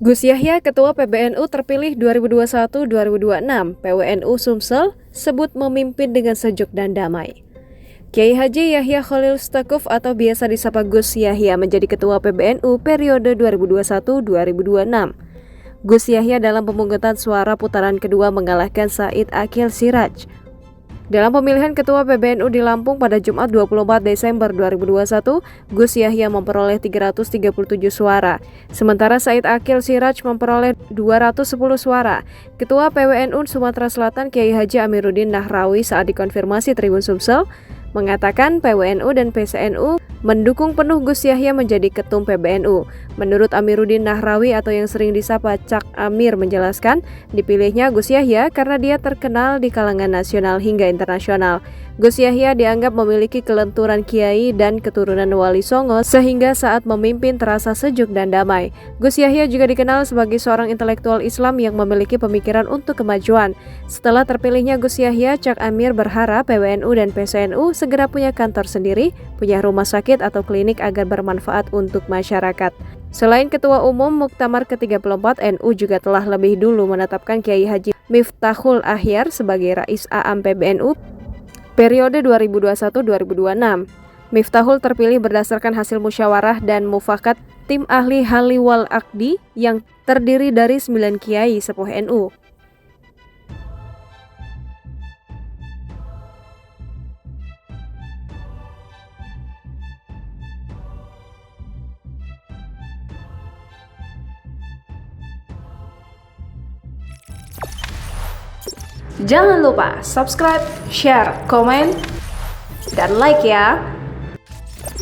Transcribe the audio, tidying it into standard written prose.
Gus Yahya, Ketua PBNU terpilih 2021-2026, PWNU Sumsel sebut memimpin dengan sejuk dan damai. Kiai Haji Yahya Khalil Stakuf atau biasa disapa Gus Yahya menjadi Ketua PBNU periode 2021-2026. Gus Yahya dalam pemungutan suara putaran kedua mengalahkan Said Akil Siraj. Dalam pemilihan Ketua PBNU di Lampung pada Jumat 24 Desember 2021, Gus Yahya memperoleh 337 suara, sementara Said Akil Siraj memperoleh 210 suara. Ketua PWNU Sumatera Selatan Kiai Haji Amiruddin Nahrawi saat dikonfirmasi Tribun Sumsel mengatakan PWNU dan PCNU mendukung penuh Gus Yahya menjadi ketum PBNU. Menurut Amiruddin Nahrawi atau yang sering disapa Cak Amir menjelaskan, dipilihnya Gus Yahya karena dia terkenal di kalangan nasional hingga internasional. Gus Yahya dianggap memiliki kelenturan kiai dan keturunan Wali Songo sehingga saat memimpin terasa sejuk dan damai. Gus Yahya juga dikenal sebagai seorang intelektual Islam yang memiliki pemikiran untuk kemajuan. Setelah terpilihnya Gus Yahya, Cak Amir berharap PWNU dan PCNU segera punya kantor sendiri, punya rumah sakit atau klinik agar bermanfaat untuk masyarakat. Selain Ketua Umum Muktamar ke-34, NU juga telah lebih dulu menetapkan Kiai Haji Miftahul Ahyar sebagai Rais Aam PBNU periode 2021-2026. Miftahul terpilih berdasarkan hasil musyawarah dan mufakat tim ahli Hali wal Aqdi yang terdiri dari 9 kiai sepuh NU. Jangan lupa subscribe, share, komen, dan like ya.